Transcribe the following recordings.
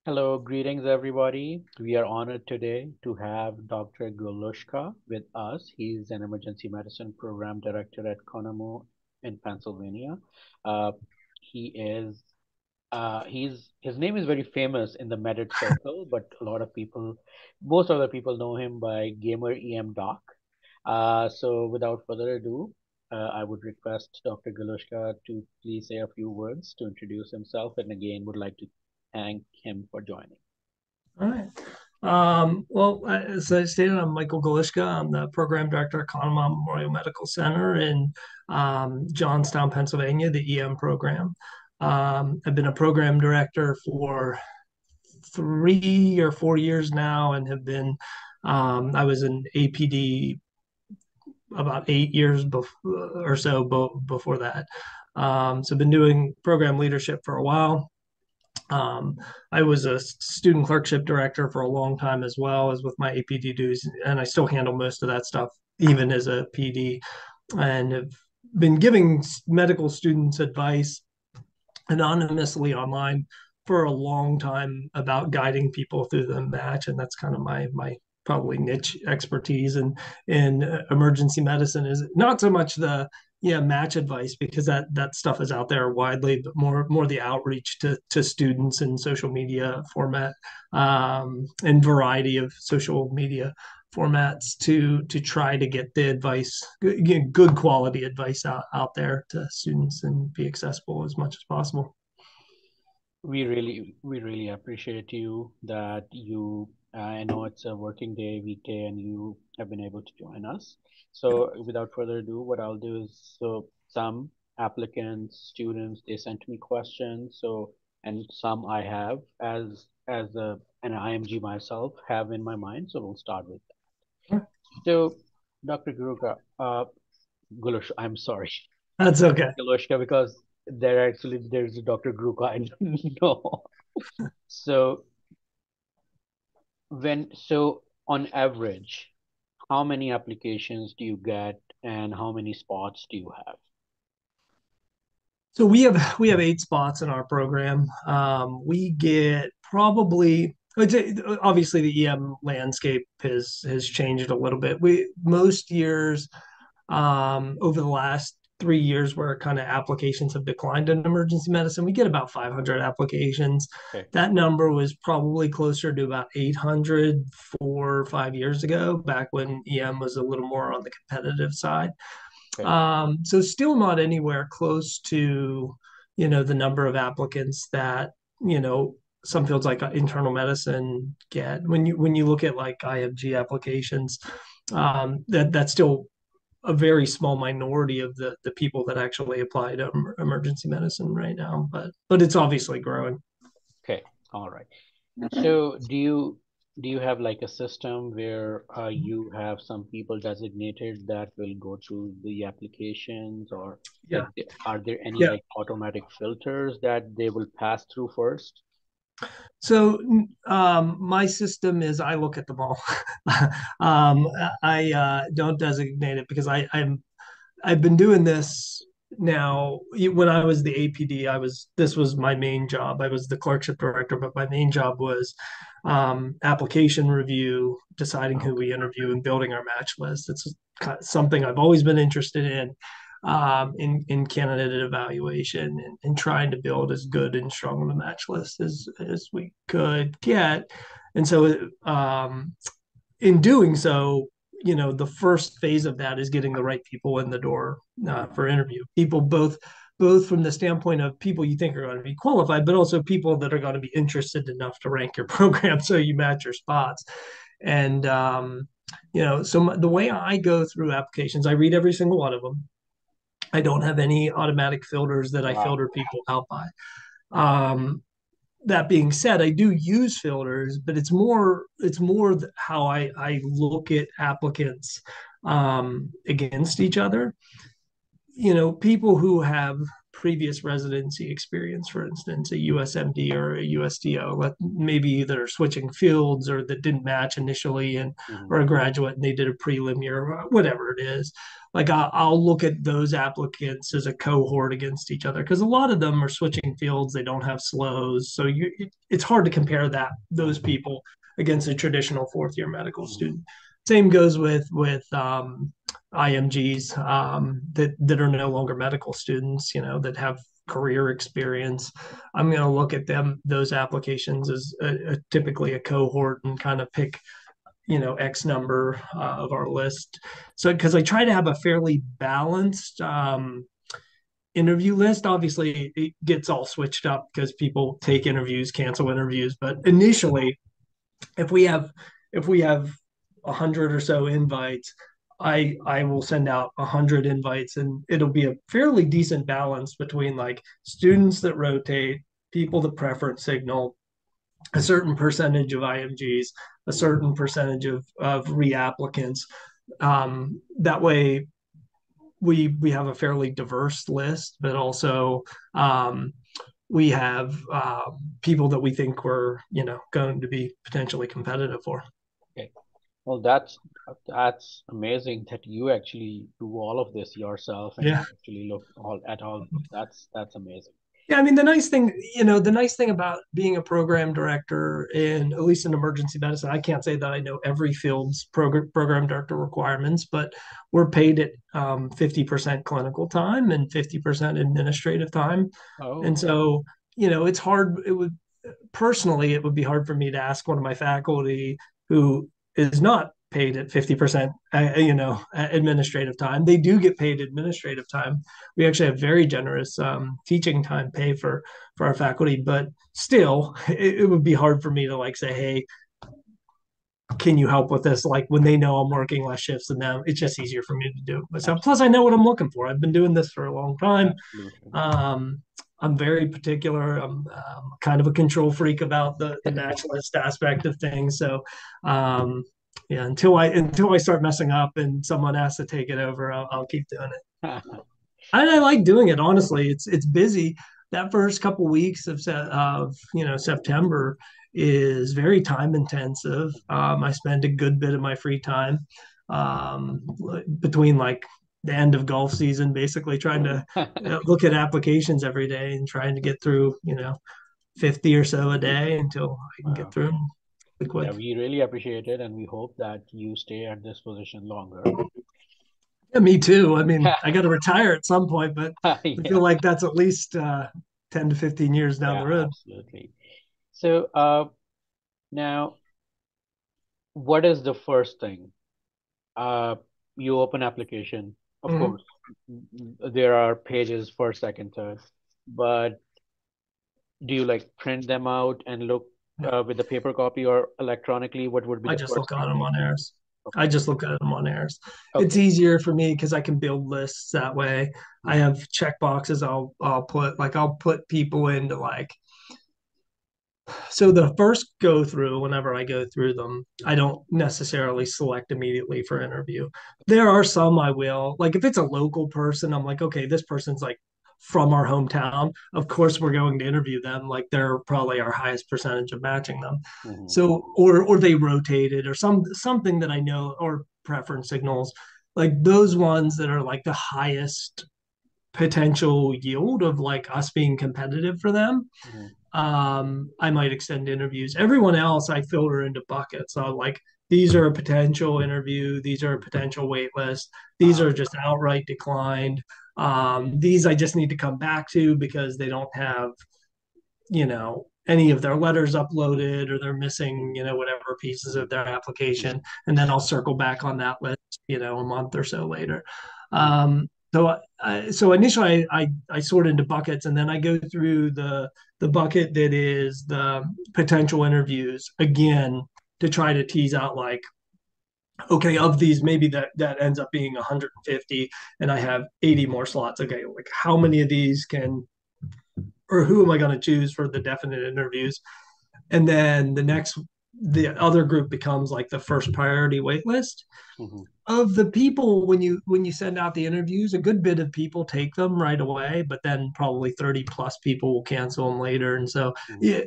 Hello, greetings everybody. We are honored today to have Dr. Galuska with us. He's an emergency medicine program director at Conemaugh in Pennsylvania. Uh, he is his name is very famous in the Medit circle, but most of the people know him by Gamer EM Doc. So without further ado, I would request Dr. Galushka to please say a few words to introduce himself, and again would like to thank him for joining. All right. As I stated, I'm Michael Galuska. I'm the program director at Conemaugh Memorial Medical Center in Johnstown, Pennsylvania, the EM program. I've been a program director for 3 or 4 years now and I was an APD about 8 years or so before that. So I've been doing program leadership for a while. Um, I was a student clerkship director for a long time as well as with my APD duties, and I still handle most of that stuff even as a PD, and have been giving medical students advice anonymously online for a long time about guiding people through the match, and that's kind of my probably niche expertise in emergency medicine is not so much the match advice because that stuff is out there widely, but more the outreach to students in social media format and variety of social media formats to try to get the advice, good quality advice out there to students and be accessible as much as possible. We really appreciate you that I know it's a working day, weekday, and you have been able to join us. So without further ado, what I'll do is, so some applicants, students, they sent me questions. So, and some I have an IMG myself have in my mind. So we'll start with that. So, Dr. I'm sorry, That's okay. Galoshka, because there's a Dr. Gruka I don't know. So on average, how many applications do you get and how many spots do you have? So we have 8 spots in our program. We get probably obviously the EM landscape has changed a little bit. We most years over the last 3 years where kind of applications have declined in emergency medicine, we get about 500 applications. Okay. That number was probably closer to about 800 4 or 5 years ago, back when EM was a little more on the competitive side. Okay. So still not anywhere close to, the number of applicants that, some fields like internal medicine get. When you look at like IMG applications, that's still a very small minority of the people that actually apply to emergency medicine right now, but it's obviously growing. Okay. All right. So do you have like a system where you have some people designated that will go through the applications, or Yeah. are there any Yeah. like automatic filters that they will pass through first? So my system is I look at them all. I don't designate it because I've been doing this now. When I was the APD, this was my main job. I was the clerkship director, but my main job was application review, deciding who Okay. we interview, and building our match list. It's something I've always been interested in candidate evaluation and trying to build as good and strong of a match list as we could get. And so in doing so, the first phase of that is getting the right people in the door for interview. People both from the standpoint of people you think are going to be qualified, but also people that are going to be interested enough to rank your program so you match your spots. And so the way I go through applications, I read every single one of them. I don't have any automatic filters that I Wow. filter people out by. Um, that being said, I do use filters, but it's more how I look at applicants against each other. People who have previous residency experience, for instance, a USMD or a USDO, maybe that are switching fields or that didn't match initially, and Hmm. or a graduate and they did a prelim year, whatever it is. Like I'll look at those applicants as a cohort against each other because a lot of them are switching fields. They don't have slows, so it's hard to compare those people against a traditional fourth year medical Hmm. student. Same goes with IMGs that are no longer medical students, that have career experience. I'm going to look at those applications as typically a cohort and kind of pick, X number of our list. So, because I try to have a fairly balanced interview list. Obviously, it gets all switched up because people take interviews, cancel interviews. But initially, if we have if we have 100 or so invites, I will send out 100 invites, and it'll be a fairly decent balance between like students that rotate, people that preference signal, a certain percentage of IMGs, a certain percentage of reapplicants. That way, we have a fairly diverse list, but also we have people that we think we're going to be potentially competitive for. Okay. Well, that's amazing that you actually do all of this yourself and Yeah. you actually look all at all. That's amazing. Yeah, I mean the nice thing about being a program director in at least in emergency medicine, I can't say that I know every field's program director requirements, but we're paid at 50% clinical time and 50% administrative time. And Oh, so, it's hard. It would be hard for me to ask one of my faculty who is not paid at 50%, administrative time. They do get paid administrative time. We actually have very generous teaching time pay for our faculty, but still, it would be hard for me to like say, hey, can you help with this? Like when they know I'm working less shifts than them, it's just easier for me to do it myself. Plus, I absolutely, know what I'm looking for. I've been doing this for a long time. absolutely. Um, I'm very particular. I'm kind of a control freak about the match list aspect of things. So, um, yeah, until I start messing up and someone has to take it over, I'll keep doing it. And I like doing it. Honestly, it's busy. That first couple weeks of September is very time intensive. I spend a good bit of my free time um, between like the end of golf season, basically trying to look at applications every day and trying to get through 50 or so a day until I can get Wow. through them really Yeah, quick. we really appreciate it, and we hope that you stay at this position longer. Yeah, me too. I mean, I got to retire at some point, but I Yeah, feel like that's at least 10 to 15 years down yeah, the road. absolutely. So, now, what is the first thing? Uh, you open application, of Mhm. course, there are pages first, second, third, but do you like print them out and look with the paper copy or electronically? What would be I the just first look at thing them that on you do? airs. I Okay. just look at them on airs. It's Okay. easier for me because I can build lists that way. I Mhm. have check boxes. I'll put people into like so the first go through, whenever I go through them, I don't necessarily select immediately for interview. There are some I will. Like if it's a local person, I'm like, okay, this person's like from our hometown. Of course, we're going to interview them. Like they're probably our highest percentage of matching them. Mhm. So or they rotated or something that I know or preference signals, like those ones that are like the highest potential yield of like us being competitive for them. Mhm. I might extend interviews. Everyone else I filter into buckets. So like these are a potential interview, these are a potential wait list, these Ah, are just outright declined. These I just need to come back to because they don't have, any of their letters uploaded or they're missing, whatever pieces of mhm. their application. And then I'll circle back on that list, a month or so later. Mhm. So initially I sort into buckets and then I go through the bucket that is the potential interviews again to try to tease out like, okay, of these, maybe that ends up being 150 and I have 80 more slots. Okay, like how many of these can or who am I going to choose for the definite interviews? And then the next the other group becomes like the first priority wait list. Hmm. Of the people, when you send out the interviews, a good bit of people take them right away, but then probably 30 plus people will cancel them later. And so Hmm. yeah,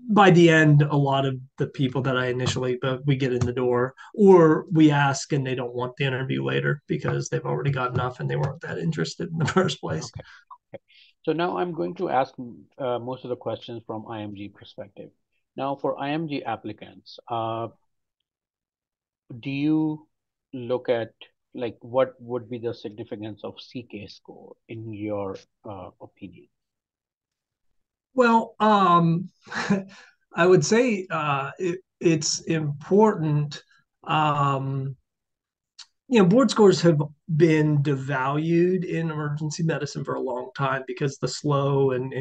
by the end, a lot of the people that I initially, but we get in the door, or we ask and they don't want the interview later because they've already got enough and they weren't that interested in the first place. Okay. Okay. So now I'm going to ask most of the questions from IMG perspective. Now, for IMG applicants, do you look at like what would be the significance of CK score in your opinion? Well, I would say it's important. Um, Board scores have been devalued in emergency medicine for a long time because the slow and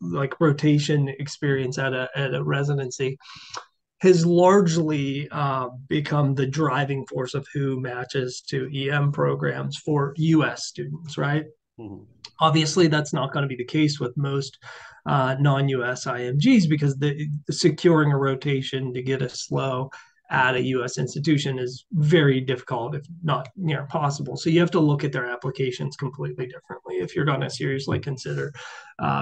like rotation experience at a residency has largely become the driving force of who matches to EM programs for U.S. students, right? Hmm. Obviously, that's not going to be the case with most non-US IMGs because the securing a rotation to get a slow at a US institution is very difficult, if not near impossible. So you have to look at their applications completely differently if you're going to seriously consider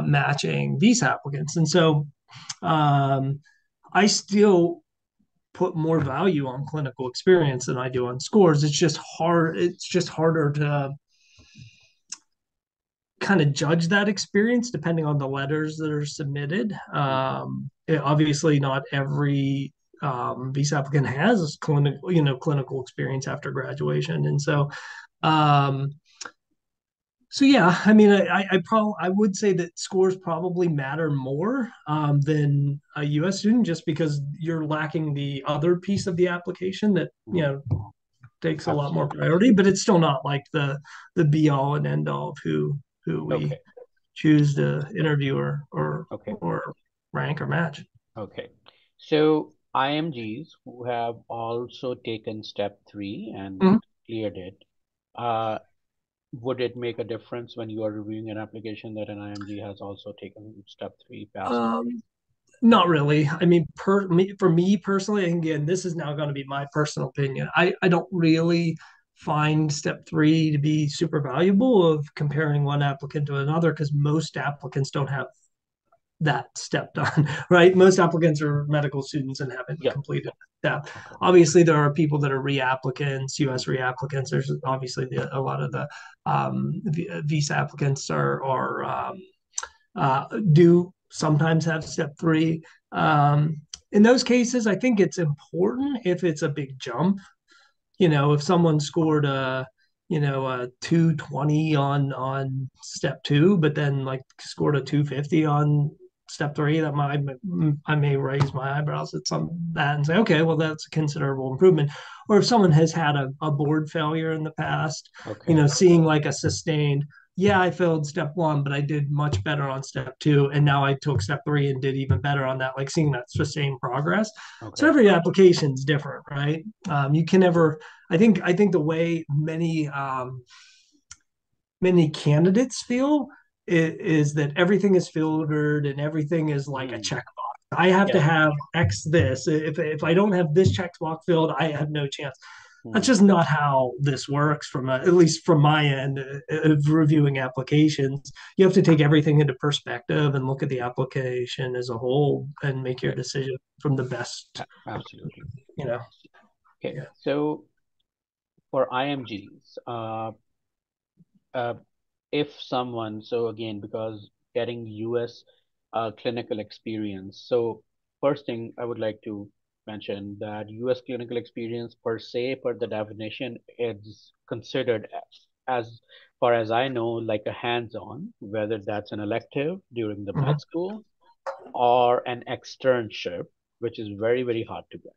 matching visa applicants. And so um, I still put more value on clinical experience than I do on scores. It's just hard. It's just harder to kind of judge that experience depending on the letters that are submitted. Obviously, not every visa applicant has clinical experience after graduation, and um, so yeah. I mean, I would say that scores probably matter more than a U.S. student, just because you're lacking the other piece of the application that Hmm. takes a lot more Absolutely. priority, but it's still not like the be all and end all of who we Okay. choose to interview Okay. or rank or match. Okay. So IMGs who have also taken step three and Mhm. cleared it, uh, would it make a difference when you are reviewing an application that an IMG has also taken step three, passed it? Um, Not really. I mean, for me personally, and again, this is now going to be my personal opinion. I don't really find step three to be super valuable of comparing one applicant to another because most applicants don't have that step done, right? Most applicants are medical students and haven't Yeah. completed that. Okay. Obviously, there are people that are reapplicants, U.S. Hmm. reapplicants. There's obviously a lot of the visa applicants do sometimes have step three. In those cases, I think it's important if it's a big jump. If someone scored a 220 on step two, but then like scored a 250 on step three, that might I may raise my eyebrows at some that and say, okay, well that's a considerable improvement. Or if someone has had a board failure in the past, Okay. seeing like a sustained, yeah, I failed step one, but I did much better on step two, and now I took step three and did even better on that. Like seeing that sustained progress. So Okay. every application is different, right? You can never. I think the way many candidates feel is that everything is filtered and everything is like a Mm. checkbox. I have to Yeah. have X this. If I don't have this checkbox filled, I have no chance. That's Mm. just not how this works at least from my end of reviewing applications. You have to take everything into perspective and look at the application as a whole and make your Okay. decision from the best, Absolutely. you know. Okay. Yeah. So for IMGs, uh, if someone, so again, because getting US clinical experience. So first thing I would like to mention that US clinical experience per se, per the definition, is considered as far as I know, like a hands-on, whether that's an elective during the Mhm. med school or an externship, which is very, very hard to get.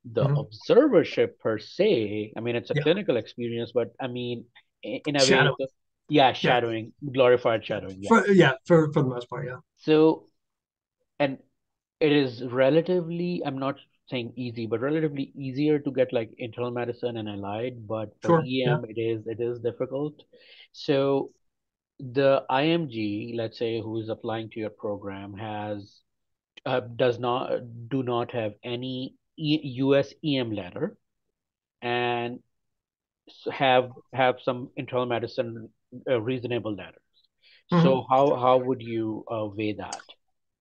The Mhm. observership per se, I mean, it's a Yeah. clinical experience, but I mean, in a way, Shadow. it's a, yeah, Yeah. shadowing, glorified shadowing, yeah. For the most part, yeah. So, and it is relatively, I'm not saying easy, but relatively easier to get like internal medicine and allied, but for Sure. Yeah. EM, it is difficult. So the IMG, let's say, who is applying to your program has does not do not have any US EM letter and have some internal medicine reasonable letters. Mhm. So how would you weigh that?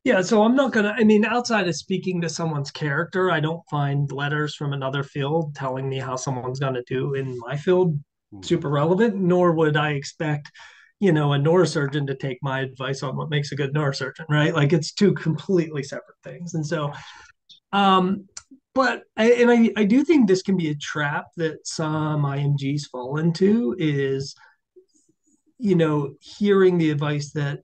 Yeah, so I'm not gonna, I mean, outside of speaking to someone's character, I don't find letters from another field telling me how someone's gonna do in my field Mhm. super relevant, nor would I expect, a neurosurgeon to take my advice on what makes a good neurosurgeon, right? Like it's two completely separate things. And so, Absolutely. um, but I do think this can be a trap that some IMGs fall into is hearing the advice that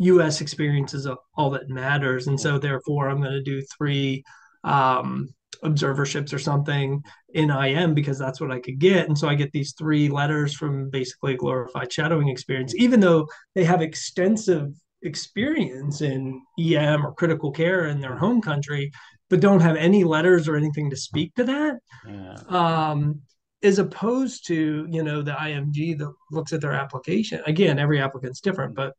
U.S. experience is all that matters, and so Mhm. therefore I'm going to do three um, observerships or something in IM because that's what I could get, and so I get these three letters from basically a glorified shadowing experience, Mhm. even though they have extensive experience in EM or critical care in their Mhm. home country, but don't have any letters or anything to speak to that. Yeah. um, as opposed to the IMG that looks at their application. Again, every applicant's different, Mhm. but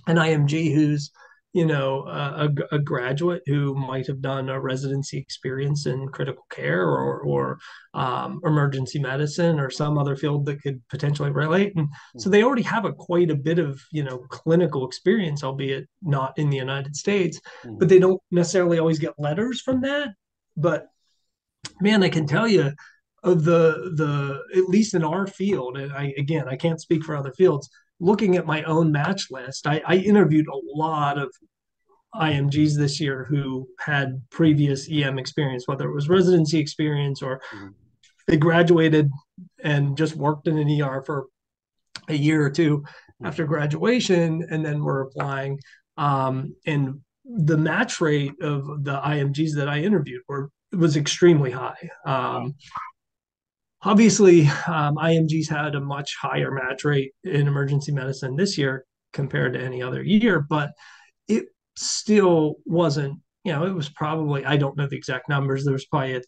an IMG who's a graduate who might have done a residency experience in critical care or emergency medicine or some other field that could potentially relate, and so Mhm. they already have quite a bit of clinical experience, albeit not in the United States, but Mhm. they don't necessarily always get letters from that. But man, I can tell you of the at least in our field, and I can't speak for other fields. Looking at my own match list, I interviewed a lot of IMGs this year who had previous EM experience, whether it was residency experience or Mhm. they graduated and just worked in an ER for a year or two Mhm. after graduation, and then were applying. And the match rate of the IMGs that I interviewed was extremely high. Wow. Obviously, IMGs had a much higher match rate in emergency medicine this year compared to any other year, but it still wasn't, it was probably, I don't know the exact numbers. There was probably,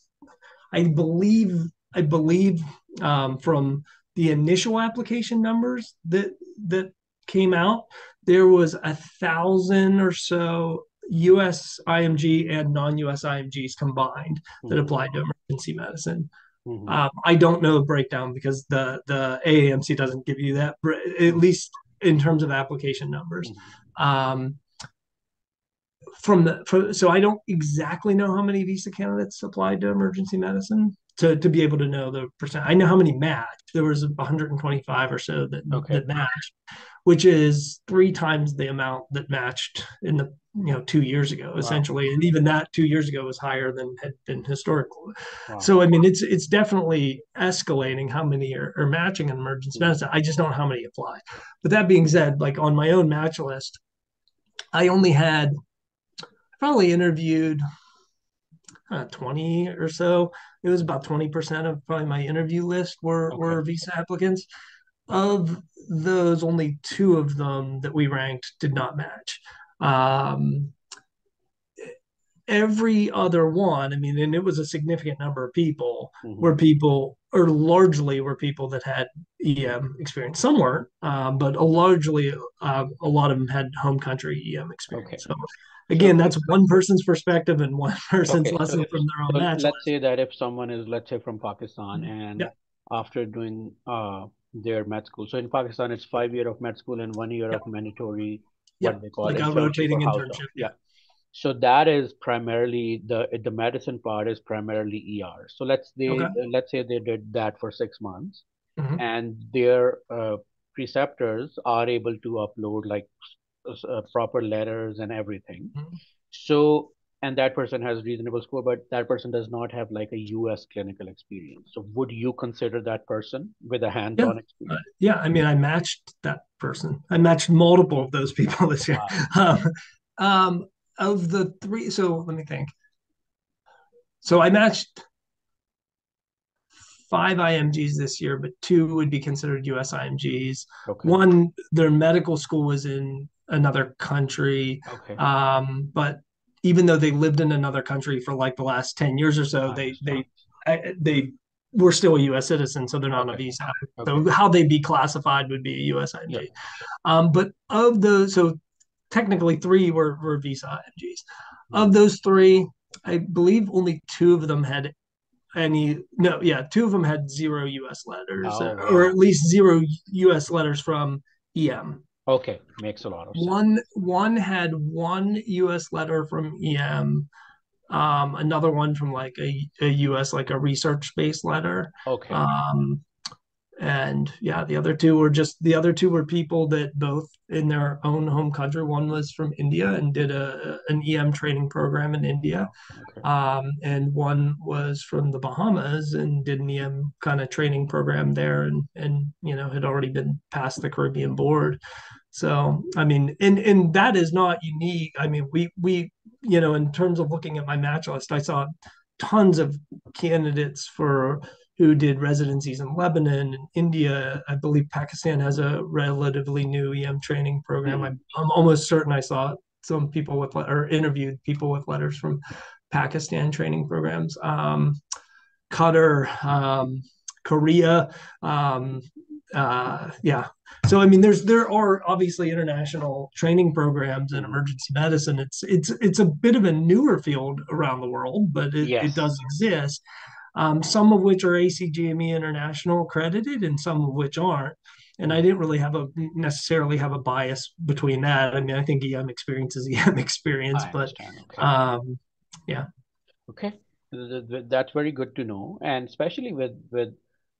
I believe, I believe from the initial application numbers that came out, there was 1,000 or so US IMG and non-US IMGs combined that Mhm. applied to emergency medicine. Mhm. I don't know the breakdown because the AAMC doesn't give you that, at Mhm. least in terms of application numbers. Mhm. Um, so I don't exactly know how many visa candidates applied to emergency medicine to be able to know the percent. I know how many matched. There was 125 or so Okay. that matched, which is three times the amount that matched in the 2 years ago, Wow. essentially. And even that 2 years ago was higher than had been historical. Wow. So I mean, it's definitely escalating how many are matching in emergency Mhm. medicine. I just don't know how many apply. But that being said, like on my own match list, I only had probably interviewed 20 or so. It was about 20% of probably my interview list Okay. were visa applicants. Of those, only two of them that we ranked did not match. Um, every other one, I mean, and it was a significant number of people, Mhm. were people, or largely were people that had EM experience. Some weren't, but largely, a lot of them had home country EM Okay. experience. So, So again, that's one person's perspective and one person's okay. lesson from their own match Let's list. say that if someone is, let's say, from Pakistan and Yeah, after doing their med school, so in Pakistan it's 5 year of med school and 1 year yeah, of mandatory yeah, what they call like a internship rotating or house job. internship. Yeah. So that is primarily the medicine part is primarily ER. So Yeah. Okay. let's say they did that for 6 months Hmm. and their preceptors are able to upload like proper letters and everything. So, and that person has reasonable score, but that person does not have like a US clinical experience. So, would you consider that person with a Yeah. hands-on experience? Yeah. I mean, I matched that person. I matched multiple of those people this year. Wow. Um, um, of the three, so let me think. So I matched five IMGs this year, but two would be considered US IMGs. Okay. One, their medical school was in another country, Okay. but even though they lived in another country for like the last 10 years or so, I they understand. they they were still a U.S. citizen, so they're not on a Okay. visa. Okay. So how they'd be classified would be a U.S. Yeah. IMG. But of those, so technically three were visa IMGs. Of Mhm. those three, I believe only two of them had any. No, yeah, two of them had zero U.S. letters, Oh, or wow. at least zero U.S. letters from EM. Okay, makes a lot of sense. One had one U.S. letter from EM, another one from like a U.S. like a research based letter. Okay. Um, and yeah, the other two were people that both in their own home country. One was from India and did an EM training program in India, Wow. Okay. and one was from the Bahamas and did an EM kind of training program there, and had already been past the Caribbean board. So I mean, and that is not unique. I mean, we in terms of looking at my match list, I saw tons of candidates for who did residencies in Lebanon and India. I believe Pakistan has a relatively new EM training program. Mhm. I'm almost certain I saw some people with or interviewed people with letters from Pakistan training programs. Qatar, Korea. Um, yeah. So I mean, there are obviously international training programs in Mhm. emergency medicine. It's a bit of a newer field around the world, but it Yes. does exist. Some of which are ACGME International accredited, and some of which aren't. And I Mhm. didn't really necessarily have a bias between that. I mean, I think EM experience is EM experience, I but understand. Okay. um, yeah, Okay, that's very good to know, and especially with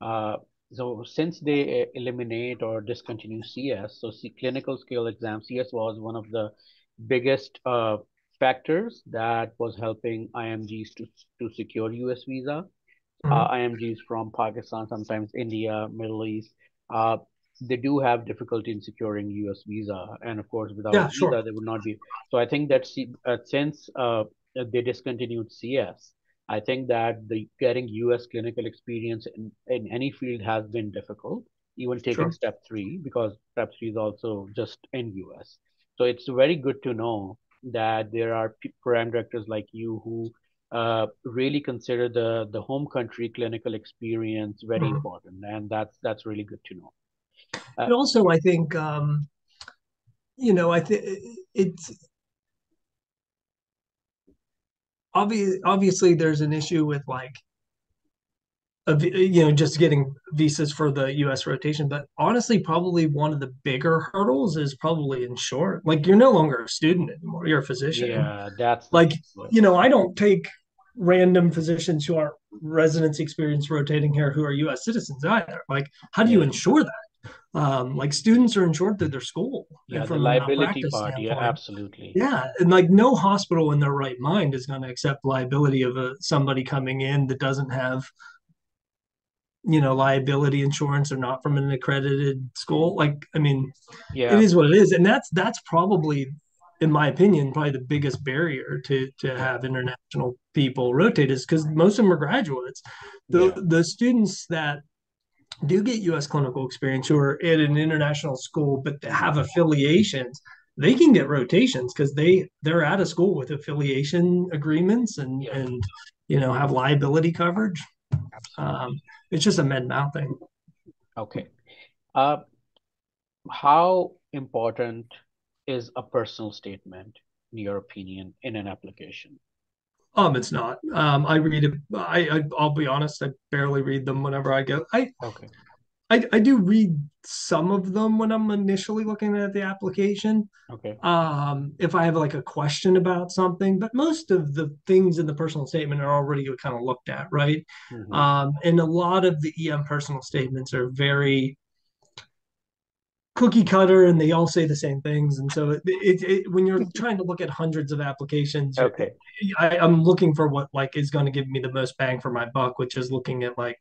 uh, so since they eliminate or discontinue CS, so clinical skill exam, CS was one of the biggest factors that was helping IMGs to secure US visa. mhm. IMGs from Pakistan, sometimes India, Middle East, uh, they do have difficulty in securing US visa, and of course, without Yeah, sure, visa, they would not be. So I think that since they discontinued CS, I think that the getting US clinical experience in any field has been difficult, even taking sure. step three, because step three is also just in US. So it's very good to know that there are program directors like you who really consider the home country clinical experience very Mhm. important, and that's really good to know. Uh, And also, I think I think it's obviously there's an issue with like just getting visas for the U.S. rotation. But honestly, probably one of the bigger hurdles is probably insurance. Like you're no longer a student anymore; you're a physician. yeah, that's the Like thing. Yeah, I don't take random physicians who aren't residency experience rotating here who are U.S. citizens either. Like, how do you yeah, ensure that? Like students are insured through their school, yeah. and The from a liability malpractice part, yeah, standpoint. absolutely. Yeah, and like no hospital in their right mind is going to accept liability of somebody coming in that doesn't have liability insurance or not from an accredited school. Like, I mean, it Yeah, is what it is, and that's probably, in my opinion, probably the biggest barrier to yeah, have international people rotate is because most of them are graduates. The yeah, the students that do get U.S. clinical experience who are at an international school but hmm, have affiliations, they can get rotations because they're out of school with affiliation agreements and yeah, have liability coverage. absolutely. Um, it's just a med mal thing. Okay. Uh, how important is a personal statement, in your opinion, in an application? It's not. I read it. I'll be honest. I barely read them whenever I go. Okay, I do read some of them when I'm initially looking at the application. okay. If I have like a question about something, but most of the things in the personal statement are already kind of looked at, right? Hmm. And a lot of the EM personal statements are very cookie cutter and they all say the same things. And so when you're trying to look at hundreds of applications, Okay. I'm looking for what like is going to give me the most bang for my buck, which is looking at like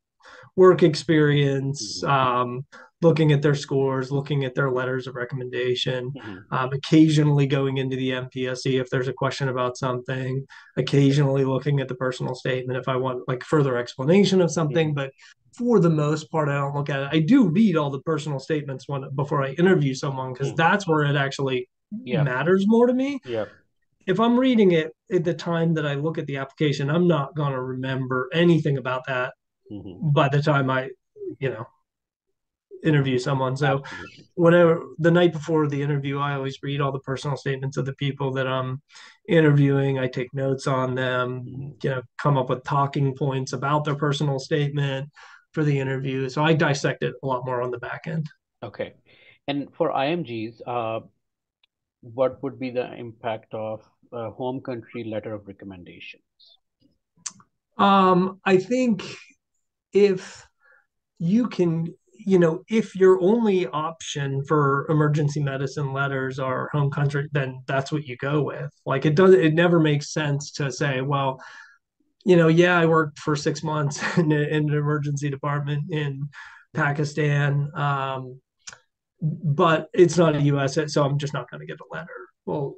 work experience, Hmm. looking at their scores, looking at their letters of recommendation, Hmm. occasionally going into the MPSE if there's a question about something, Okay. occasionally looking at the personal statement if I want like further explanation of something. Hmm. But for the most part, I don't look at it. I do read all the personal statements before I interview someone because Hmm. that's where it actually Yep. matters more to me. Yep. If I'm reading it at the time that I look at the application, I'm not going to remember anything about that Hmm. by the time I, you know, interview someone. So Absolutely. whenever the night before the interview, I always read all the personal statements of the people that I'm interviewing. I take notes on them, Mhm. come up with talking points about their personal statement for the interview. So I dissect it a lot more on the back end. Okay. And for IMGs, what would be the impact of a home country letter of recommendations? I think if you can, if your only option for emergency medicine letters are home country, then that's what you go with. Like it never makes sense to say, well, yeah, I worked for 6 months in an emergency department in Pakistan, but it's not a U.S., so I'm just not going to get a letter. Well,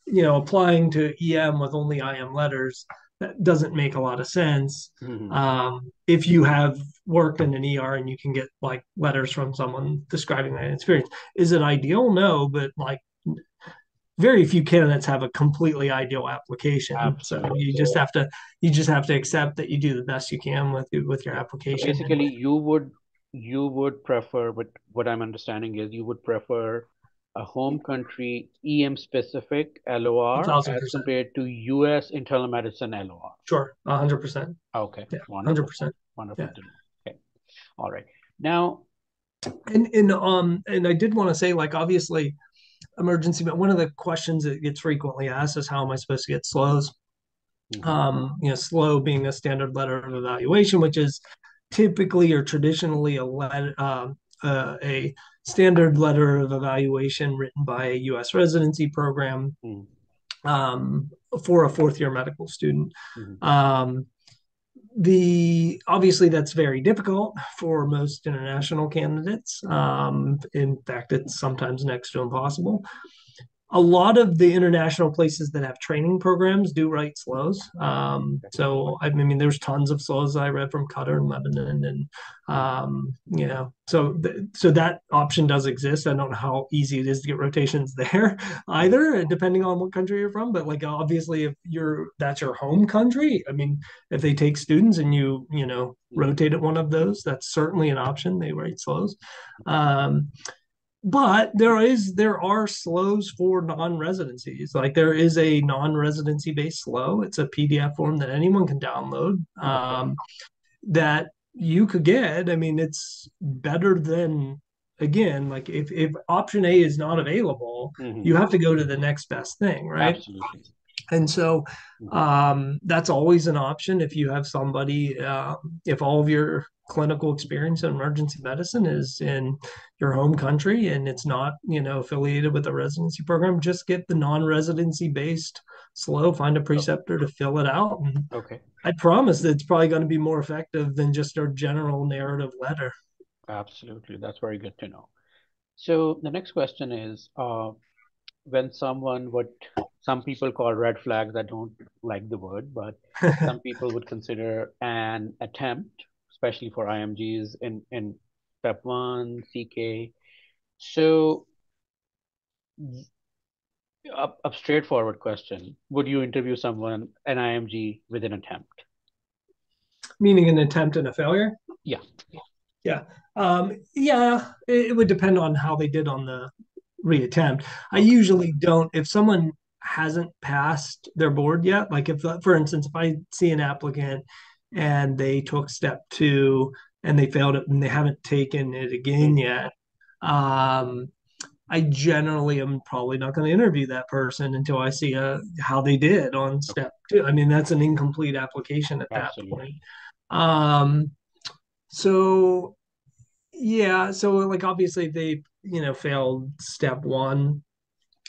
applying to EM with only IM letters, that doesn't make a lot of sense. Mhm. If you have worked in an ER and you can get like letters from someone describing that experience, is it ideal? No, but like very few candidates have a completely ideal application. So Absolutely. you just have to accept that you do the best you can with your Okay. So application. And basically, you would prefer, but what I'm understanding is you would prefer a home country EM specific a LOR thousand as percent compared to US internal medicine LOR. sure, 100%. Okay, Yeah, wonderful. 100%. Wonderful Yeah. to know. Okay. All right. Now, And I did want to say, like, obviously emergency, but one of the questions that gets frequently asked is how am I supposed to get slows? mhm, Slow being a standard letter of evaluation, which is typically or traditionally a standard letter of evaluation written by a U.S. residency program mhm, um, for a fourth year medical student. mhm, Um, the obviously that's very difficult for most international candidates. In fact, it's sometimes next to impossible. A lot of the international places that have training programs do write slows. okay, I mean, there's tons of slows I read from Qatar and Lebanon, and mhm, so that option does exist. I don't know how easy it is to get rotations there mhm, either, depending on what country you're from. But like, obviously, if that's your home country, I mean, if they take students and you mhm, rotate at one of those, that's certainly an option. They write slows. Um, but there are slows for non-residencies. Like there is a non-residency based slow. It's a PDF form that anyone can download okay, that you could get. I mean, it's better than again, like if option A is not available, mhm, you have to go to the next best thing, right? absolutely. And so Mhm, that's always an option if you have somebody, if all of your clinical experience in emergency medicine is in your home country and it's not, affiliated with a residency program, just get the non-residency based slow, find a oh, preceptor to fill it out. And okay, I promise that it's probably going to be more effective than just a general narrative letter. absolutely. That's very good to know. So the next question is, when someone what some people call red flags, I don't like the word, but some people would consider an attempt, especially for IMGs in step one, CK. So a straightforward question. Would you interview someone, an IMG, with an attempt? Meaning an attempt and a failure. Yeah. Yeah. Yeah, it would depend on how they did on the reattempt. I Okay. usually don't, if someone hasn't passed their board yet, like if, for instance, if I see an applicant and they took step two and they failed it and they haven't taken it again Mhm. yet, um, I generally am probably not going to interview that person until I see how they did on Okay. step two. I mean, that's an incomplete application at that point. Absolutely. Um, so yeah, so like obviously they, failed step one.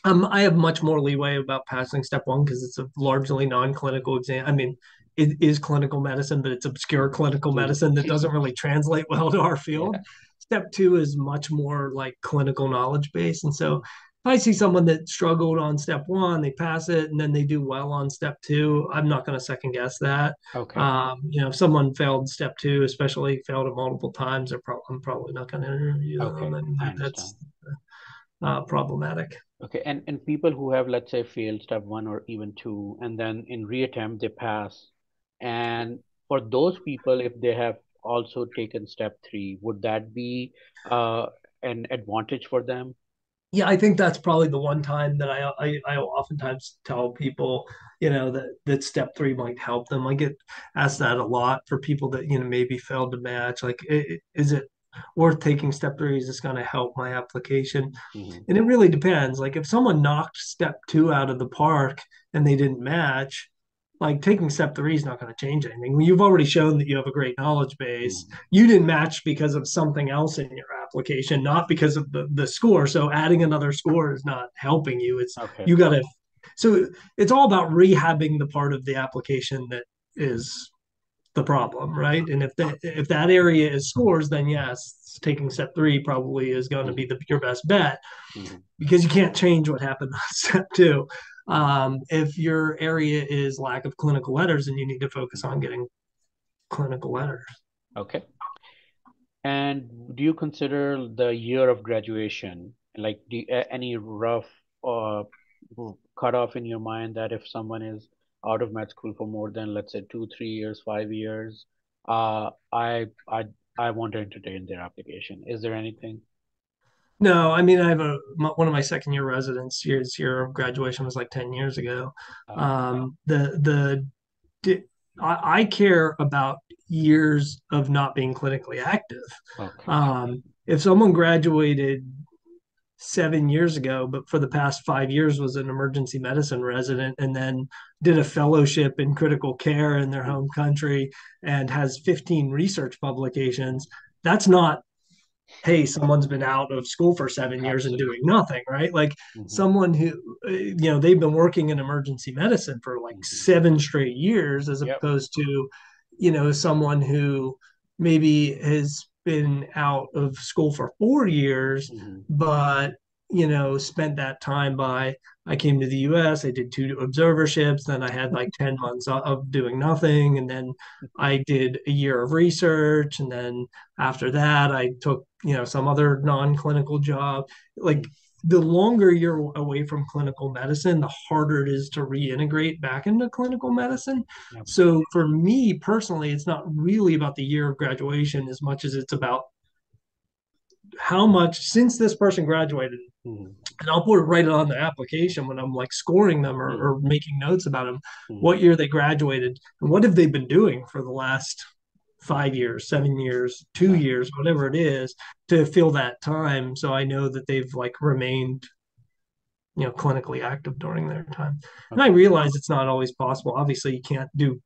I have much more leeway about passing step one because it's a largely non-clinical exam. I mean, it is clinical medicine, but it's obscure clinical Mhm. medicine that doesn't really translate well to our field. Yeah. Step two is much more like clinical knowledge based. And so if I see someone that struggled on step one, they pass it, and then they do well on step two, I'm not going to second guess that. Okay. If someone failed step two, especially failed it multiple times, I'm probably not going to interview them. Okay. And I that's understand. problematic. Okay. And people who have, let's say, failed step one or even two, and then in reattempt they pass, and for those people, if they have also taken step three, would that be uh, an advantage for them? Yeah, I think that's probably the one time that I oftentimes tell people, that step three might help them. I get asked that a lot for people that, maybe failed to match. Like, is it worth taking step three? Is this going to help my application? Hmm. And it really depends. Like, if someone knocked step two out of the park and they didn't match, like taking step three is not going to change anything. You've already shown that you have a great knowledge base. Hmm. You didn't match because of something else in your application, not because of the score. So adding another score is not helping you. It's Okay. you got to. So it's all about rehabbing the part of the application that is the problem, right? And if that area is scores, then yes, taking step three probably is going to be Hmm. your best bet Hmm. because you can't change what happened on step two. Hmm. If your area is lack of clinical letters, and you need to focus on getting clinical letters. Okay. And do you consider the year of graduation, like any rough uh, cutoff in your mind that if someone is out of med school for more than, let's say, 2, 3 years, 5 years, uh, I I I want to entertain their application. Is there anything? No, I mean, one of my second year residence year of graduation was like 10 years ago. Oh, I care about years of not being clinically active. okay. If someone graduated 7 years ago, but for the past 5 years was an emergency medicine resident and then did a fellowship in critical care in their home country and has 15 research publications, that's not, hey, someone's been out of school for 7 years and doing Absolutely. nothing, right? Like Hmm. someone who, they've been working in emergency medicine for like Hmm. 7 straight years, as Yep. opposed to, someone who maybe has been out of school for 4 years, Hmm. but, spent that time I came to the US, I did two observerships, then I had like 10 months of doing nothing. And then I did a year of research. And then after that, I took, some other non-clinical job. Like the longer you're away from clinical medicine, the harder it is to reintegrate back into clinical medicine. Yep. So for me personally, it's not really about the year of graduation as much as it's about how much since this person graduated, Hmm. and I'll put it right on the application when I'm like scoring them or Hmm. making notes about them, Hmm. what year they graduated and what have they been doing for the last 5 years, 7 years, two Got years, whatever it is, to fill that time. So I know that they've like remained, clinically active during their time. it. And I Okay. realize it's not always possible. Obviously, you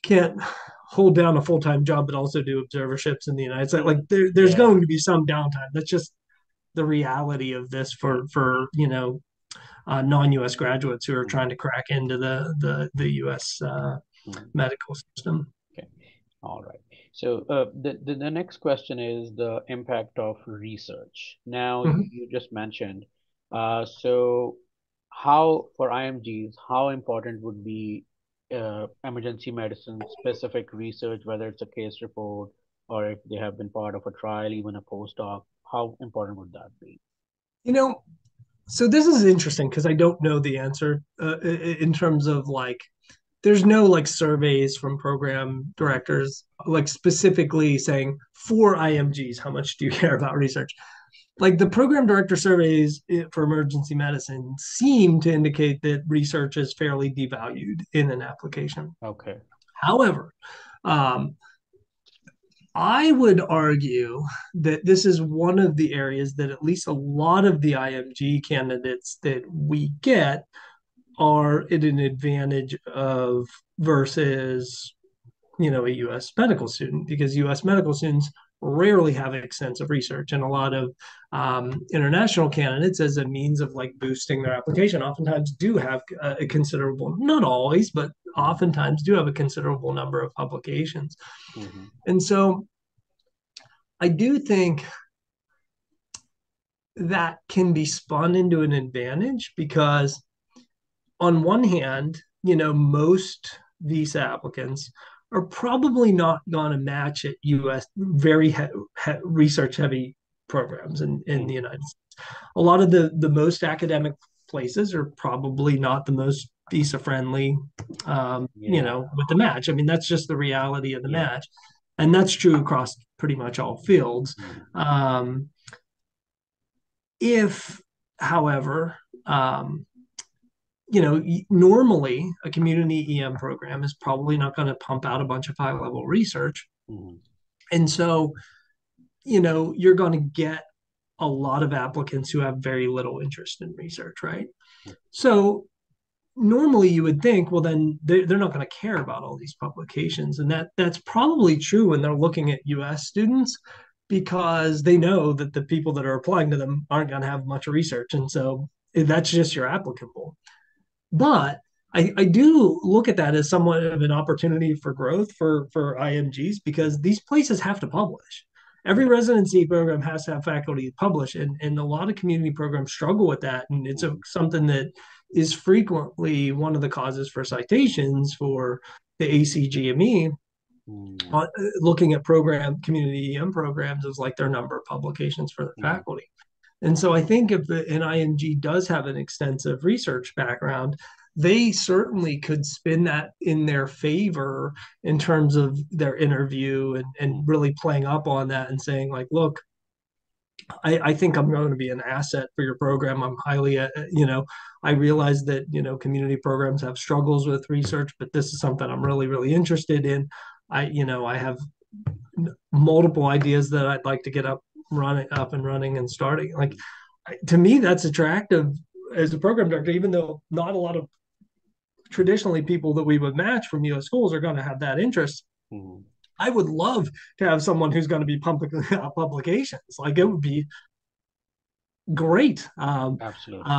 can't hold down a full-time job but also do observerships in the United States. Like there's Yeah. going to be some downtime. That's just the reality of this Yeah. non-U.S. graduates who are Hmm. trying to crack into the U.S. Hmm. medical system. Okay. All right. So the next question is the impact of research. Now Mhm. you just mentioned, so how for IMGs, how important would be emergency medicine specific research, whether it's a case report or if they have been part of a trial, even a postdoc, how important would that be? You know, so this is interesting because I don't know the answer in terms of like there's no like surveys from program Hmm. directors like specifically saying for IMGs how much do you care about research. Like the program director surveys for emergency medicine seem to indicate that research is fairly devalued in an application. Okay. However, um, I would argue that this is one of the areas that at least a lot of the IMG candidates that we get are at an advantage of versus, a US medical student, because US medical students rarely have extensive research, and a lot of international candidates, as a means of like boosting their application, oftentimes do have a considerable, not always, but Hmm. oftentimes do have a considerable number of publications. Hmm. And so I do think that can be spun into an advantage because on one hand, most visa applicants are probably not going to match at US very research heavy programs in the Hmm. United States. A lot of the most academic places are probably not the most visa friendly, Yeah. with the match. I mean, that's just the reality of the Yeah. match. And that's true across pretty much all fields. Mm, Um, if, however, um, normally a community EM program is probably not going to pump out a bunch of high level research. mm, And so, you're going to get a lot of applicants who have very little interest in research, right? mm, So normally you would think, well, then they're not going to care about all these publications. And that's probably true when they're looking at US students because they know that the people that are applying to them aren't going to have much research. And so that's just your applicant pool. But I do look at that as somewhat of an opportunity for growth for IMGs because these places have to publish. Every yeah. residency program has to have faculty publish, and a lot of community programs struggle with that. And it's Mm, something that is frequently one of the causes for citations for the ACGME. mm, Looking at program community EM programs is like their number of publications for the mm, faculty. And so I think if an IMG does have an extensive research background, they certainly could spin that in their favor in terms of their interview and mm, really playing up on that and saying, like, look, I think I'm going to be an asset for your program. I'm highly, I realize that, community programs have struggles with research, but this is something I'm really, really interested in. I have multiple ideas that I'd like to get up and running and starting. Like mm, to me, that's attractive as a program director, even though not a lot of traditionally people that we would match from U.S. schools are going to have that interest. mm, I would love to have someone who's going to be pumping publications. Like it mm. would be great, Absolutely.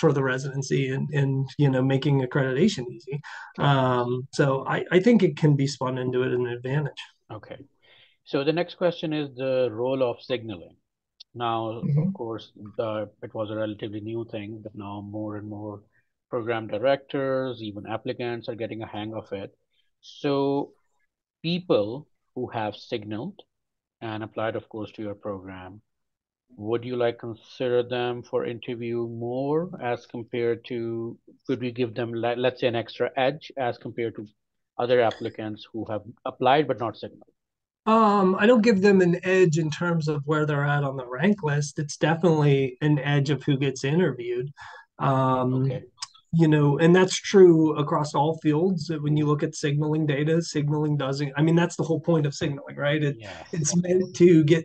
for the residency and making accreditation easy. Okay. So I think it can be spun into it an advantage. Okay. So the next question is the role of signaling. Now, of Mhm. course, it was a relatively new thing, but now more and more program directors, even applicants are getting a hang of it. So people who have signaled and applied, of course, to your program, would you like consider them for interview more as compared to, could we give them, let's say, an extra edge as compared to other applicants who have applied but not signaled? I don't give them an edge in terms of where they're at on the rank list. It's definitely an edge of who gets interviewed. Um, Okay. and that's true across all fields. When you Mm. look at signaling data, signaling doesn't, I mean, that's the whole point of signaling, right? It's Yes. meant to get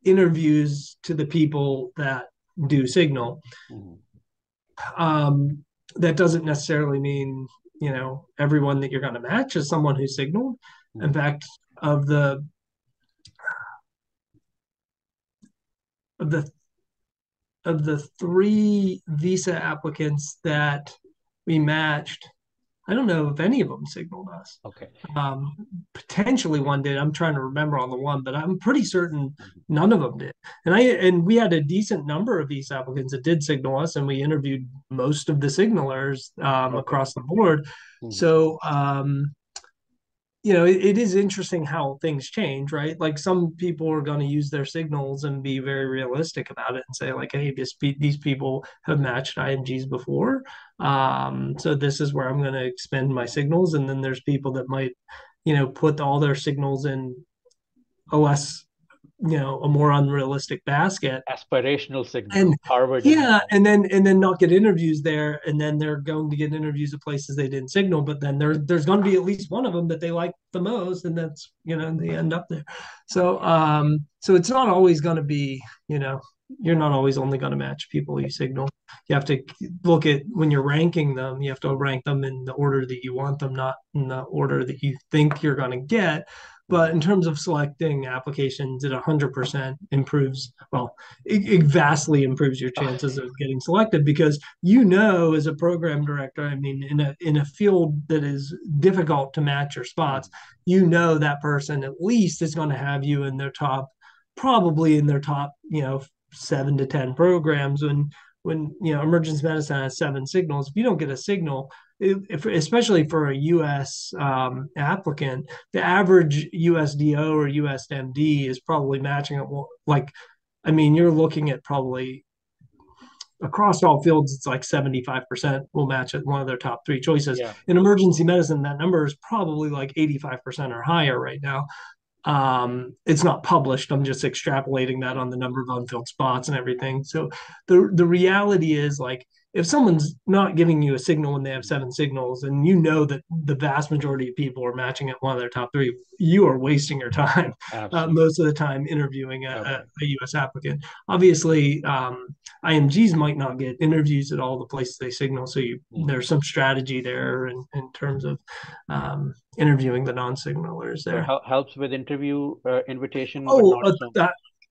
interviews to the people that do signal. Mm. Um, that doesn't necessarily mean, everyone that you're going to match is someone who signaled. In Mm. fact, of the of the of the three visa applicants that we matched, I don't know if any of them signaled us. Okay. Um, Potentially one did. I'm trying to remember on the one, but I'm pretty certain Mhm. none of them did. And we had a decent number of visa applicants that did signal us, and we interviewed most of the signalers Okay. across the board. Mhm. So it is interesting how things change, right? Like some people are going to use their signals and be very realistic about it and say, like, hey, these people have matched IMGs before. So this is where I'm going to expend my signals. And then there's people that might, put all their signals in a less, a more unrealistic basket Aspirational signals, and Harvard and yeah, and then not get interviews there, and then they're going to get interviews at places they didn't signal, but then there's going to be at least one of them that they like the most, and that's they end up there. So okay. so it's not always going to be, you're not always only going to match people you signal. You have to look at when you're ranking them, you have to Mhm. rank them in the order that you want them, not in the order that you think you're going to get. But Mhm. in terms of selecting applications, it 100% improves. Well, it vastly improves your chances of getting selected because as a program director, I mean, in a field that is difficult to match your spots, Mhm. that person at least is going to have you in their top, probably in their top, 7 to 10 programs. When emergency medicine has 7 signals, if you don't get a signal, especially for a U.S. Applicant, the average USDO or USMD is probably matching it like, I mean, you're looking at probably across all fields, it's like 75% will match at one of their top three choices. Yeah. In emergency medicine, that number is probably like 85% or higher right now. It's not published. I'm just extrapolating that on the number of unfilled spots and everything. So the reality is like if someone's not giving you a signal when they have seven signals, and you know that the vast majority of people are matching at one of their top three, you are wasting your time Absolutely. most of the time interviewing Okay. a U.S. applicant. Obviously, IMGs might not get interviews at all the places they signal, so Mhm. there's some strategy there in terms of interviewing the non-signalers So there. helps with interview invitation, but Oh, not so.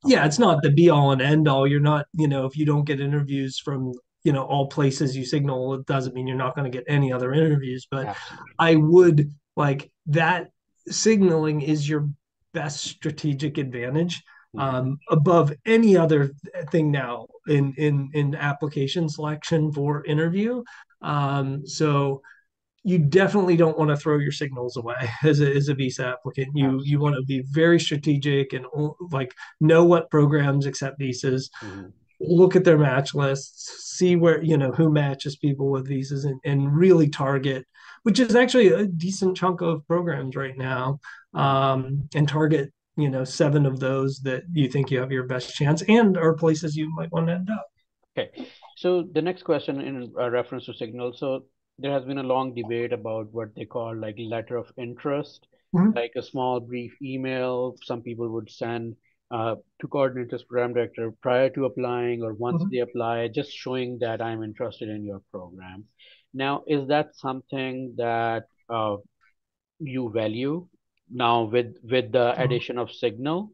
yeah, Okay. it's not the be all and end all. You're not, if you don't get interviews from, all places you signal, it doesn't mean you're not going to get any other interviews. But Absolutely. I would like that signaling is your best strategic advantage Mhm. above any other thing now in application selection for interview. So you definitely don't want to throw your signals away as a visa applicant. You want Absolutely. to be very strategic and like know what programs accept visas, Mhm. look at their match lists, see where who matches people with visas, and really target, which is actually a decent chunk of programs right now, Mhm. and target seven of those that you think you have your best chance and are places you might want to end up. Okay. So the next question in reference to signal. So there has been a long debate about what they call like letter of interest, Mhm, like a small brief email some people would send to coordinators, program director prior to applying or once mhm. they apply, just showing that I'm interested in your program. Now, is that something that you value now with the addition of signal,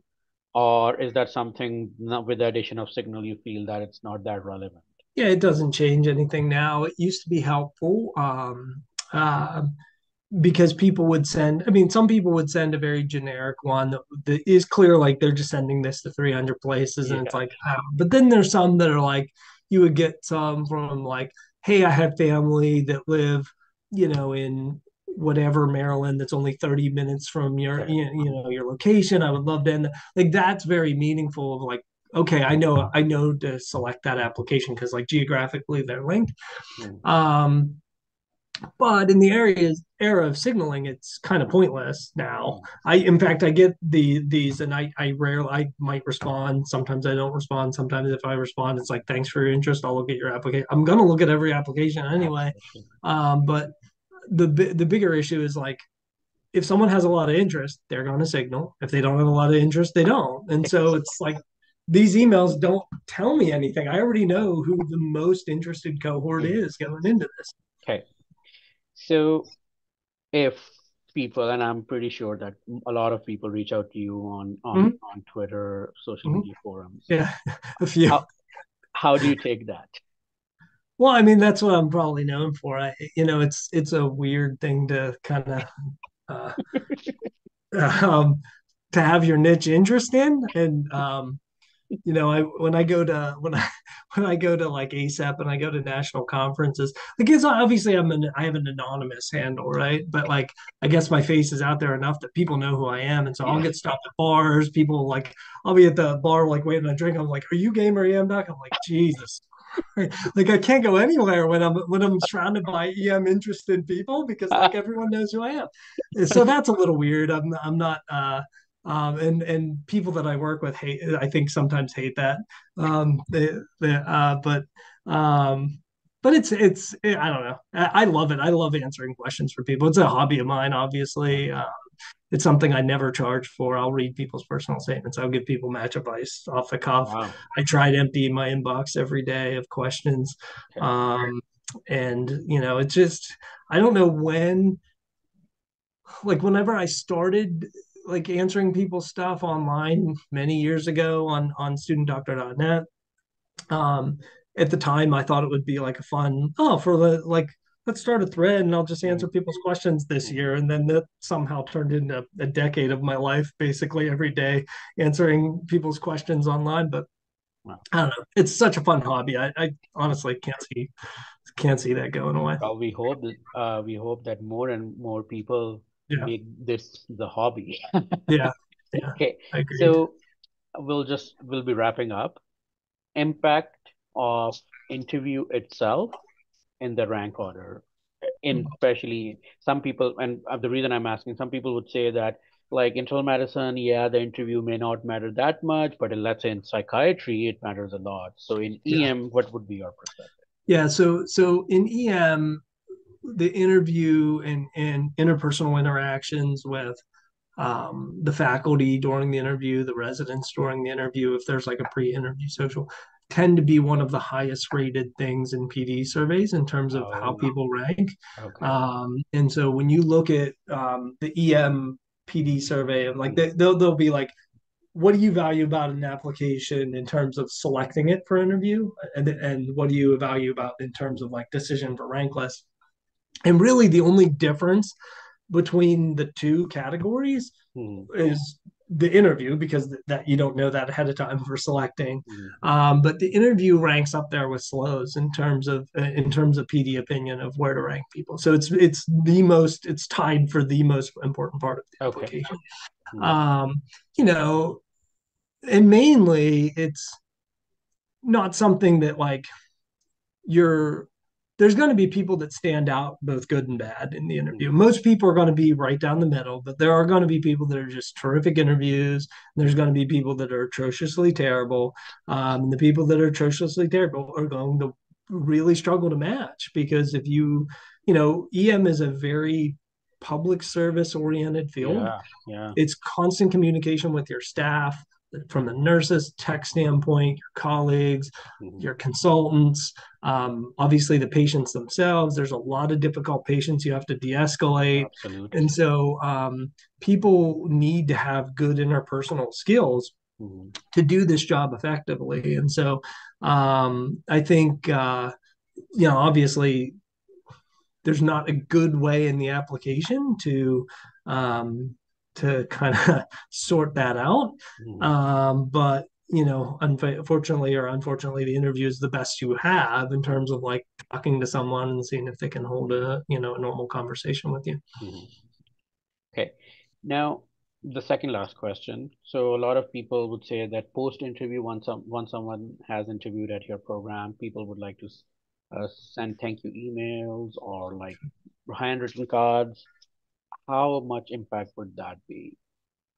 or is that something not with the addition of signal you feel that it's not that relevant? Yeah, it doesn't change anything now. It used to be helpful. Uh, because people would send, I mean, some people would send a very generic one that is clear, like they're just sending this to 300 places. And it's Yeah. like, but then there's some that are like, you would get some from like, hey, I have family that live, in whatever Maryland that's only 30 minutes from your, Correct. your location. I would love to end like that's very meaningful of like, okay, I know to select that application because like geographically they're linked. Mm. Um, but in the era of signaling, it's kind of pointless now. Mm. In fact, I get these, and I rarely, I might respond. Sometimes I don't respond. Sometimes if I respond, it's like, thanks for your interest. I'll look at your application. I'm gonna look at every application anyway. Absolutely. But the bigger issue is like, if someone has a lot of interest, they're going to signal. If they don't have a lot of interest, they don't. And so it's like these emails don't tell me anything. I already know who the most interested cohort Mhm. is going into this. Okay. So if people, and I'm pretty sure that a lot of people reach out to you on Mhm, on Twitter, social mhm. media forums, Yeah, a few. how how do you take that? Well, I mean, that's what I'm probably known for. It's a weird thing to kind of uh, um, to have your niche interest in, and I when I go to when I go to like ASAP and I go to national conferences, like it's obviously I have an anonymous handle, right? But like I guess my face is out there enough that people know who I am, and so I'll Yeah. get stopped at bars. People like I'll be at the bar like waiting on a drink. I'm like, "Are you game or EM doc?" I'm like, Jesus. Like I can't go anywhere when I'm surrounded by EM interested people because like everyone knows who I am. So that's a little weird. I'm not and people that I work with hate I think sometimes hate that. They um but I don't know. I love it. I love answering questions for people. It's a hobby of mine, obviously. It's something I never charge for. I'll read people's personal statements. I'll give people match advice off the cuff. Wow. I try to empty my inbox every day of questions. Okay. Um, and it's just I don't know when, like whenever I started like answering people's stuff online many years ago on studentdoctor.net, um, at the time I thought it would be like a fun, for the like let's start a thread and I'll just answer Mhm. people's questions this Mhm. year. And then that somehow turned into a decade of my life, basically every day answering people's questions online. But Wow. I don't know. It's such a fun hobby. I honestly can't see that going away. Well, we hope that more and more people Yeah. make this the hobby. Yeah. Yeah. Okay. I agreed. So we'll be wrapping up. Impact of interview itself in the rank order. In especially some people, and the reason I'm asking, some people would say that like internal medicine, yeah, the interview may not matter that much, but let's say in psychiatry, it matters a lot. So in Yeah. EM, what would be your perspective? Yeah. So in EM, the interview and interpersonal interactions with the faculty during the interview, the residents during the interview, if there's like a pre-interview social, tend to be one of the highest rated things in PD surveys in terms of how Oh, people rank. okay. And so when you look at the EM PD survey, like Mhm. they'll be like, what do you value about an application in terms of selecting it for interview, and what do you value about in terms of like decision for rank list? And really, the only difference between the two categories Mhm. is the interview, because that you don't know that ahead of time for selecting. Mhm. But the interview ranks up there with slows in terms of PD opinion of where to rank people. So it's tied for the most important part of the Okay. application. Mhm. Um, you know, and mainly it's not something that like you're there's going to be people that stand out both good and bad in the interview. Mhm. Most people are going to be right down the middle, but there are going to be people that are just terrific interviews. There's Mhm. going to be people that are atrociously terrible. And the people that are atrociously terrible are going to really struggle to match, because if EM is a very public service oriented field. Yeah. Yeah. It's constant communication with your staff, from the nurses tech standpoint, your colleagues, Mhm. your consultants, obviously the patients themselves. There's a lot of difficult patients you have to de-escalate. And Absolutely. so people need to have good interpersonal skills Mhm. to do this job effectively. And so I think, obviously there's not a good way in the application um, to kind of sort that out. Mhm. But unfortunately or unfortunately, the interview is the best you have in terms of like talking to someone and seeing if they can hold a normal conversation with you. Mhm. Okay. Now, the second last question. So a lot of people would say that post-interview, once someone has interviewed at your program, people would like to send thank you emails or like handwritten cards. How much impact would that be?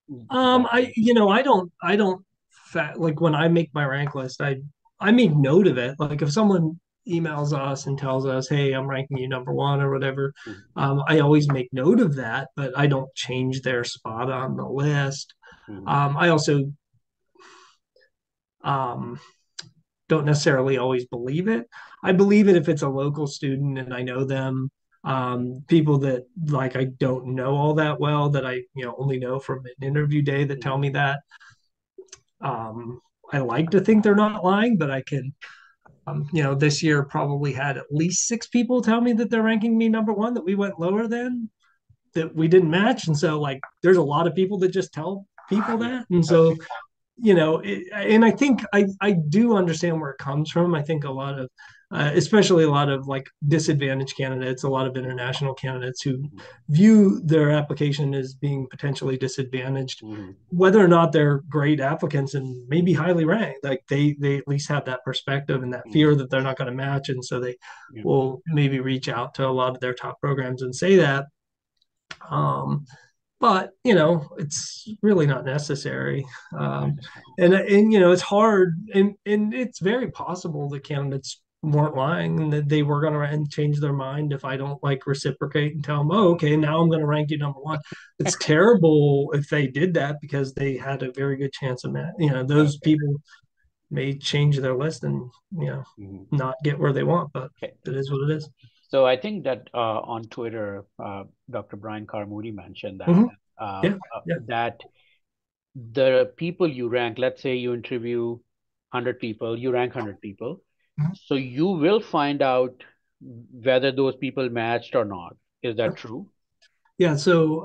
Would that I be? you know I don't like when I make my rank list, I make note of it. Like if someone emails us and tells us, "Hey, I'm ranking you number one" or whatever, Mhm. I always make note of that, but I don't change their spot on the list. Mhm. I also um, don't necessarily always believe it. I believe it if it's a local student and I know them. People that like I don't know all that well, that I only know from an interview day, that tell Mhm. me that. Um, I like to think they're not lying, but I can, this year probably had at least six people tell me that they're ranking me number one, that we went lower than, that we didn't match. And so, like, there's a lot of people that just tell people Yeah. that. And Okay. so, and I think I do understand where it comes from. I think a lot of, especially a lot of like disadvantaged candidates, a lot of international candidates who Mhm. view their application as being potentially disadvantaged, Mhm. whether or not they're great applicants and maybe highly ranked, like they at least have that perspective and that Mhm. fear that they're not going to match, and so they Yeah. will maybe reach out to a lot of their top programs and say that. Um, but it's really not necessary. I um, understand. and it's hard, and it's very possible the candidates weren't lying and that they were going to change their mind if I don't like reciprocate and tell them, oh, okay, now I'm going to rank you number one. It's terrible if they did that, because they had a very good chance of that. Those Okay. people may change their list and Mhm. not get where they want, but Okay. it is what it is. So I think that on Twitter, Dr. Brian Carmody mentioned that Mm-hmm. Yeah, yeah. that the people you rank, let's say you interview 100 people, you rank 100 people, Mhm. so you will find out whether those people matched or not. Is that true? Yeah, so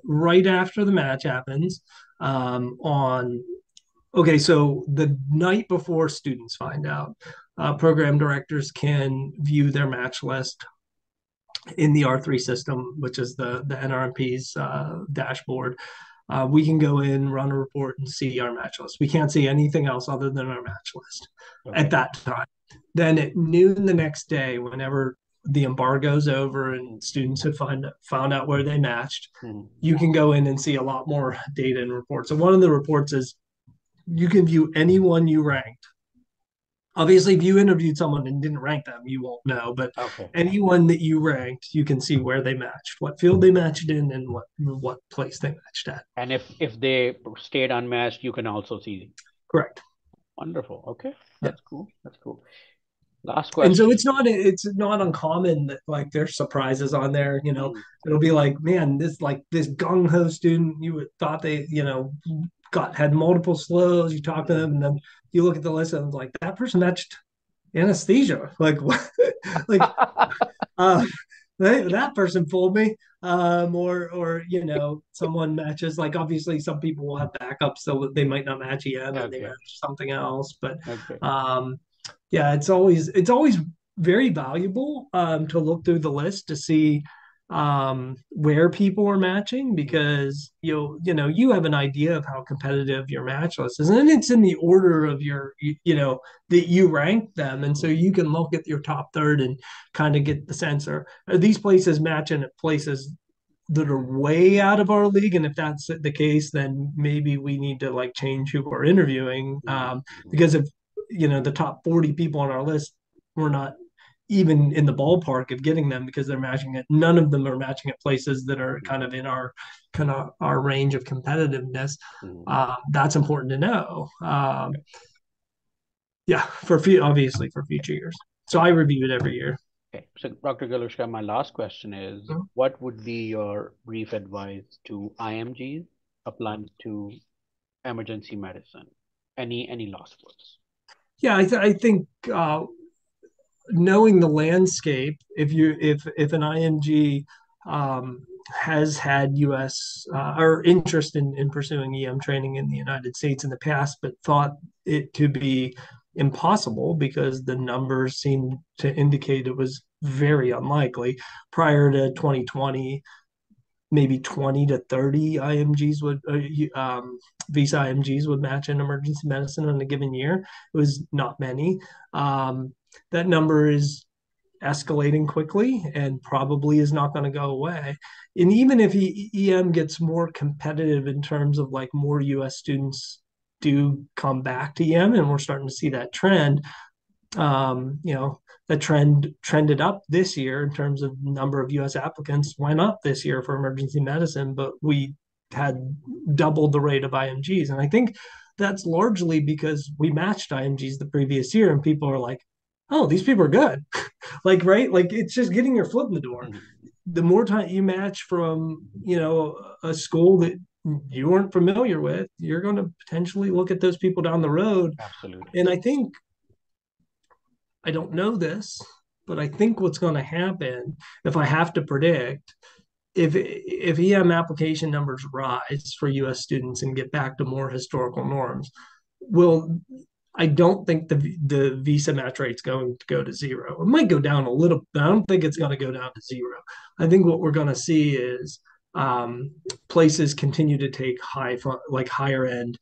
right after the match happens, on okay, so the night before students find out, program directors can view their match list in the R3 system, which is the NRMP's dashboard. We can go in, run a report, and see our match list. We can't see anything else other than our match list at Okay. that time. Then at noon the next day, whenever the embargo's over and students have found out where they matched, Mm-hmm. you can go in and see a lot more data and reports. So one of the reports is you can view anyone you ranked. Obviously, if you interviewed someone and didn't rank them, you won't know. But Okay. anyone that you ranked, you can see where they matched, what field they matched in, and what place they matched at. And if they stayed unmatched, you can also see. Correct. Wonderful. Okay, Yeah. that's cool. That's cool. Last And so question. it's not uncommon that like there's surprises on there. Mm, It'll be like, man, this gung ho student, you would thought they, got had multiple slows. You talk to mm. them, and then you look at the list and it's like that person matched anesthesia. Like what? Like uh, that person fooled me. Or someone matches. Like obviously, some people will have backups, so they might not match EM and they Okay. match something else. But Okay. um, yeah, it's always very valuable to look through the list to see where people are matching Mm, because you have an idea of how competitive your match list is, and it's in the order of that you rank them, and so mm, you can look at your top third and kind of get the sense are these places matching at places that are way out of our league, and if that's the case then maybe we need to like change who we're interviewing, mm, mm, because if the top 40 people on our list we're not even in the ballpark of getting them because they're matching it, none of them are matching at places that are mm, kind of in our range of competitiveness. mm. That's important to know. Okay. Yeah, obviously for future years, so Okay. I review it every year. Okay. So, Dr. Galushka, my last question is, what would be your brief advice to IMGs applying to emergency medicine? Any last words? Yeah, I think knowing the landscape, if an IMG has had U.S. Or interest in pursuing EM training in the United States in the past, but thought it to be impossible because the numbers seem to indicate it was very unlikely prior to 2020. Maybe 20 to 30 IMGs visa IMGs would match in emergency medicine in a given year. It was not many. Um, that number is escalating quickly and probably is not going to go away. And even if EM gets more competitive in terms of like more US students do come back to EM, and we're starting to see that trend, the trended up this year in terms of number of U.S. applicants went up this year for emergency medicine, but we had doubled the rate of IMGs, and I think that's largely because we matched IMGs the previous year, and people are like, "Oh, these people are good," like right, like it's just getting your foot in the door. Mhm. The more time you match from a school that you weren't familiar with, you're going to potentially look at those people down the road, Absolutely. and I think I don't know this, but I think what's going to happen, if I have to predict, if EM application numbers rise for U.S. students and get back to more historical norms, will I don't think the visa match rate is going to go to zero. It might go down a little, but I don't think it's going to go down to zero. I think what we're going to see is um, places continue to take like higher end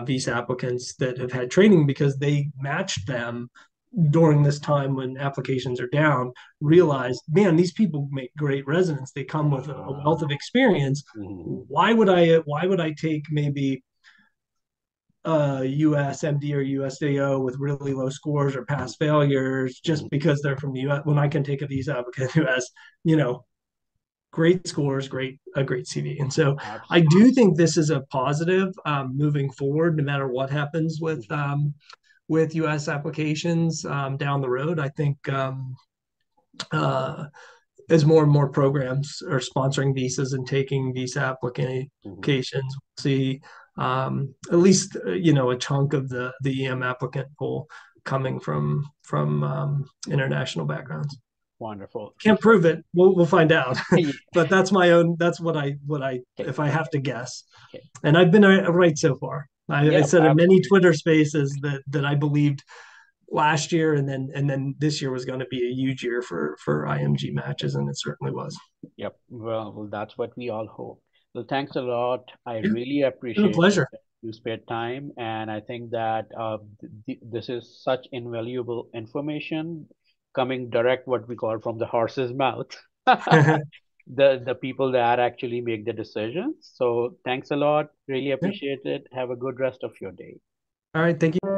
visa applicants that have had training because they matched them during this time when applications are down, Mhm. realize, man, these people make great residents. They come with a wealth of experience. Mhm. Why would I take maybe US MD or USDO with really low scores or past failures just Mhm. because they're from the US when I can take a visa applicant who has, you know, great scores, a great CV. And so I Absolutely. do think this is a positive moving forward, no matter what happens Mhm. with US applications down the road. I think uh, as more and more programs are sponsoring visas and taking visa applications, Mhm. we'll see at least a chunk of the EM applicant pool coming from international backgrounds. Wonderful. Can't prove it. We'll find out. Yeah. But that's my own. That's what I Okay. if I have to guess. Okay. And I've been right so far. I Yep. said in many Absolutely. Twitter spaces that I believed last year, and then this year was going to be a huge year for IMG Yep. matches, and it certainly was. Yep. Well, that's what we all hope. Well, thanks a lot. I Yeah, really it's been a appreciate it. pleasure. You spared time, and I think that this is such invaluable information coming direct, what we call from the horse's mouth. The people that actually make the decisions. So thanks a lot. Really Yeah. appreciate it. Have a good rest of your day. All right. Thank you.